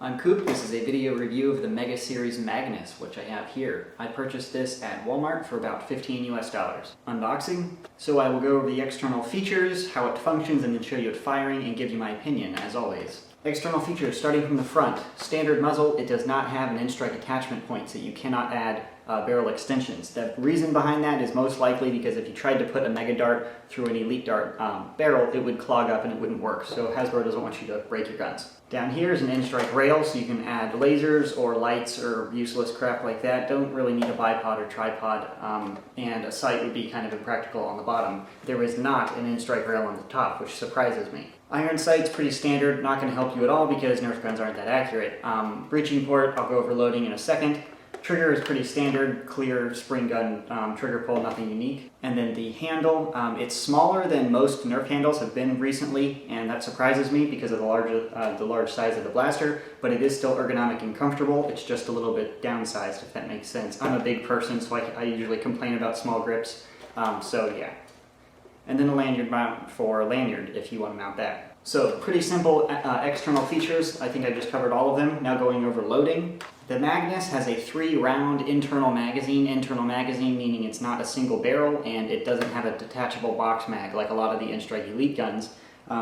I'm Coop. This is a video review of the Mega Series Magnus, which I have here. I purchased this at Walmart for about $15 US. Unboxing. So I will go over the external features, how it functions, and then show you it firing and give you my opinion, as always. External features, starting from the front. Standard muzzle, it does not have an in-strike attachment point, so you cannot add barrel extensions. The reason behind that is most likely because if you tried to put a Mega Dart through an Elite Dart barrel, it would clog up and it wouldn't work, so Hasbro doesn't want you to break your guns. Down here is an in-strike rail, so you can add lasers or lights or useless crap like that. Don't really need a bipod or tripod, and a sight would be kind of impractical on the bottom. There is not an in-strike rail on the top, which surprises me. Iron sight's pretty standard, not going to help you at all because Nerf guns aren't that accurate. Breaching port, I'll go over loading in a second. Trigger is pretty standard, clear spring gun trigger pull, nothing unique. And then the handle, it's smaller than most Nerf handles have been recently, and that surprises me because of the large size of the blaster, but it is still ergonomic and comfortable. It's just a little bit downsized, if that makes sense. I'm a big person, so I usually complain about small grips, so yeah. And then a lanyard mount for lanyard if you want to mount that. So pretty simple external features. I think I just covered all of them. Now going over loading. The Magnus has a 3-round internal magazine. Internal magazine meaning it's not a single barrel and it doesn't have a detachable box mag like a lot of the in-strike Elite guns.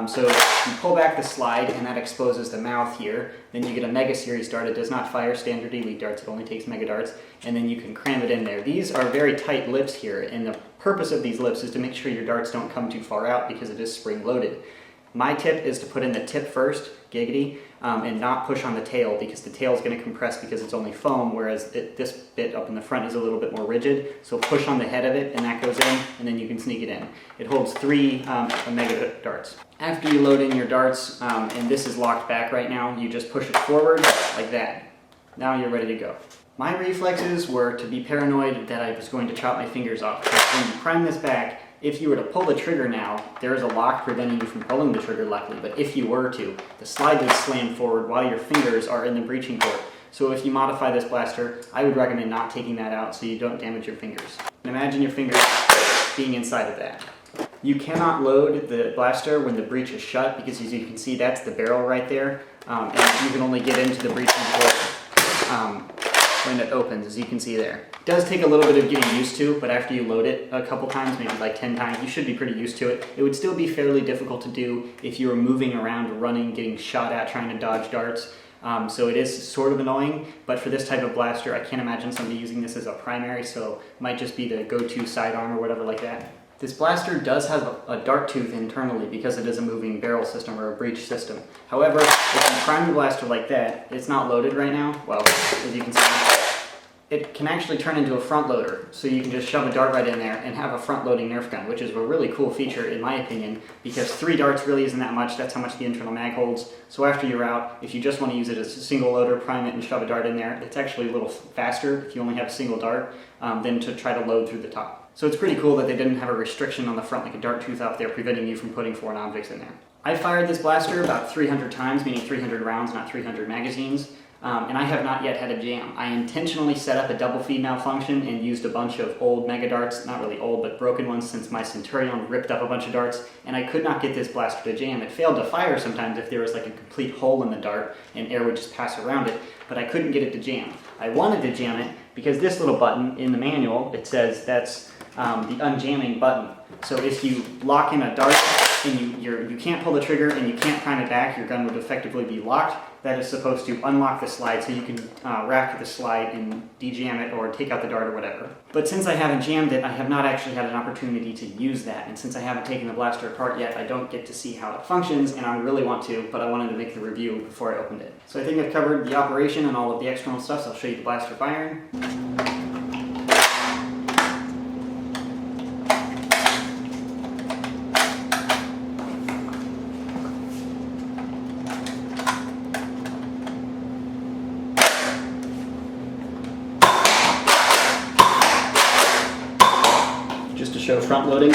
So you pull back the slide and that exposes the mouth here. Then you get a Mega Series dart. It does not fire standard Elite darts. It only takes Mega darts. And then you can cram it in there. These are very tight lips here, and the purpose of these lips is to make sure your darts don't come too far out because it is spring loaded. My tip is to put in the tip first, giggity, and not push on the tail because the tail is going to compress because it's only foam, whereas this bit up in the front is a little bit more rigid. So push on the head of it and that goes in, and then you can sneak it in. It holds 3 Mega darts. After you load in your darts, and this is locked back right now, you just push it forward like that. Now you're ready to go. My reflexes were to be paranoid that I was going to chop my fingers off. When you prime this back, if you were to pull the trigger now, there is a lock preventing you from pulling the trigger luckily, but if you were to, the slide would slam forward while your fingers are in the breaching port. So if you modify this blaster, I would recommend not taking that out so you don't damage your fingers. And imagine your fingers being inside of that. You cannot load the blaster when the breech is shut because as you can see that's the barrel right there, and you can only get into the breaching port when it opens, as you can see there. It does take a little bit of getting used to, but after you load it a couple times, maybe like 10 times, you should be pretty used to it. It would still be fairly difficult to do if you were moving around, running, getting shot at, trying to dodge darts. So it is sort of annoying, but for this type of blaster, I can't imagine somebody using this as a primary, so it might just be the go-to sidearm or whatever like that. This blaster does have a dart tooth internally because it is a moving barrel system or a breech system. However, if you prime the blaster like that, it's not loaded right now. Well, as you can see, it can actually turn into a front loader. So you can just shove a dart right in there and have a front loading Nerf gun, which is a really cool feature in my opinion, because 3 darts really isn't that much. That's how much the internal mag holds. So after you're out, if you just want to use it as a single loader, prime it and shove a dart in there, it's actually a little faster if you only have a single dart than to try to load through the top. So it's pretty cool that they didn't have a restriction on the front like a dart tooth out there preventing you from putting foreign objects in there. I fired this blaster about 300 times, meaning 300 rounds, not 300 magazines, and I have not yet had a jam. I intentionally set up a double feed malfunction and used a bunch of old Mega darts, not really old, but broken ones since my Centurion ripped up a bunch of darts, and I could not get this blaster to jam. It failed to fire sometimes if there was like a complete hole in the dart and air would just pass around it, but I couldn't get it to jam. I wanted to jam it because this little button in the manual, it says that's the unjamming button. So if you lock in a dart and you can't pull the trigger and you can't prime it back, your gun would effectively be locked. That is supposed to unlock the slide so you can rack the slide and de-jam it or take out the dart or whatever. But since I haven't jammed it, I have not actually had an opportunity to use that. And since I haven't taken the blaster apart yet, I don't get to see how it functions, and I really want to, but I wanted to make the review before I opened it. So I think I've covered the operation and all of the external stuff, so I'll show you the blaster firing. Just to show front loading.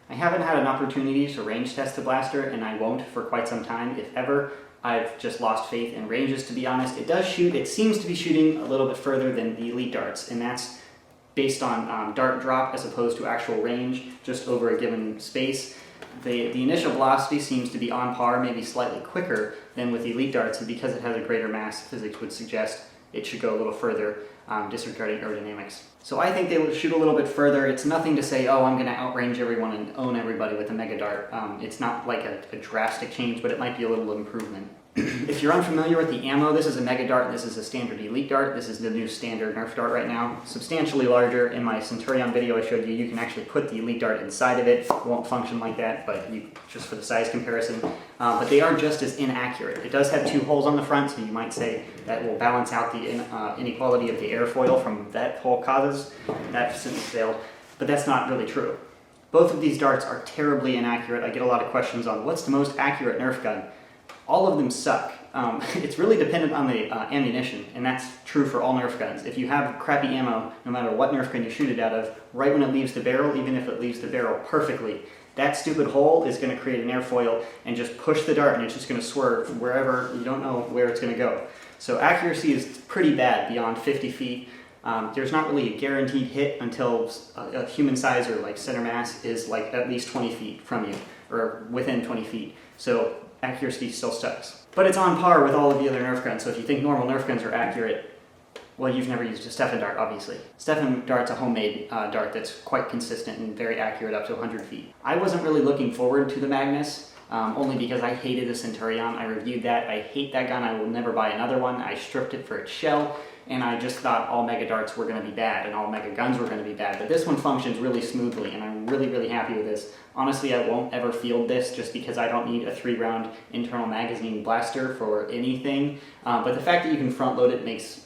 I haven't had an opportunity to range test the blaster, and I won't for quite some time, if ever. I've just lost faith in ranges, to be honest. It does shoot, it seems to be shooting a little bit further than the Elite darts, and that's based on dart drop as opposed to actual range, just over a given space. The initial velocity seems to be on par, maybe slightly quicker than with the elite darts, and because it has a greater mass, physics would suggest it should go a little further, disregarding aerodynamics. So I think they will shoot a little bit further. It's nothing to say, oh, I'm going to outrange everyone and own everybody with a Mega Dart. It's not like a drastic change, but it might be a little improvement. If you're unfamiliar with the ammo, this is a Mega Dart, this is a standard Elite Dart, this is the new standard Nerf Dart right now. Substantially larger. In my Centurion video I showed you, you can actually put the Elite Dart inside of it. It won't function like that, but just for the size comparison. But they are just as inaccurate. It does have 2 holes on the front, so you might say that will balance out the inequality of the airfoil from that hole causes. That sentence failed, but that's not really true. Both of these darts are terribly inaccurate. I get a lot of questions on what's the most accurate Nerf gun. All of them suck. It's really dependent on the ammunition, and that's true for all Nerf guns. If you have crappy ammo, no matter what Nerf gun you shoot it out of, right when it leaves the barrel, even if it leaves the barrel perfectly, that stupid hole is going to create an airfoil and just push the dart, and it's just going to swerve wherever, you don't know where it's going to go. So accuracy is pretty bad beyond 50 feet. There's not really a guaranteed hit until a human size or like center mass is like at least 20 feet from you, or within 20 feet. So accuracy still sucks. But it's on par with all of the other Nerf guns, so if you think normal Nerf guns are accurate, well, you've never used a Stefan dart, obviously. Stefan dart's a homemade dart that's quite consistent and very accurate up to 100 feet. I wasn't really looking forward to the Magnus, only because I hated the Centurion. I reviewed that. I hate that gun. I will never buy another one. I stripped it for its shell, and I just thought all Mega darts were going to be bad and all Mega guns were going to be bad. But this one functions really smoothly, and I'm really, really happy with this. Honestly, I won't ever field this just because I don't need a 3-round internal magazine blaster for anything. But the fact that you can front load it makes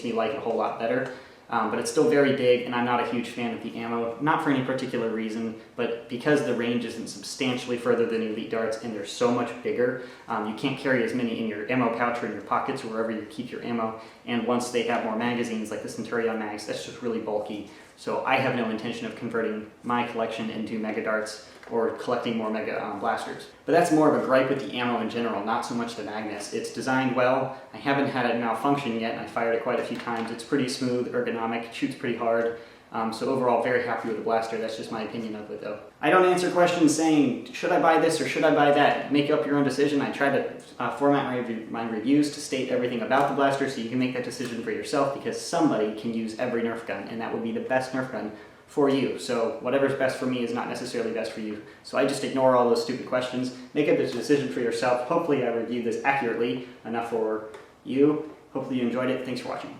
me like it a whole lot better. But it's still very big, and I'm not a huge fan of the ammo, not for any particular reason, but because the range isn't substantially further than Elite darts and they're so much bigger, you can't carry as many in your ammo pouch or in your pockets or wherever you keep your ammo, and once they have more magazines like the Centurion mags, that's just really bulky. So I have no intention of converting my collection into Mega darts or collecting more Mega blasters. But that's more of a gripe with the ammo in general, not so much the Magnus. It's designed well. I haven't had it malfunction yet, and I fired it quite a few times. It's pretty smooth, ergonomic, shoots pretty hard. So overall, very happy with the blaster. That's just my opinion of it, though. I don't answer questions saying, should I buy this or should I buy that? Make up your own decision. I try to format my reviews to state everything about the blaster so you can make that decision for yourself, because somebody can use every Nerf gun, and that would be the best Nerf gun for you. So whatever's best for me is not necessarily best for you. So I just ignore all those stupid questions. Make up this decision for yourself. Hopefully I reviewed this accurately enough for you. Hopefully you enjoyed it. Thanks for watching.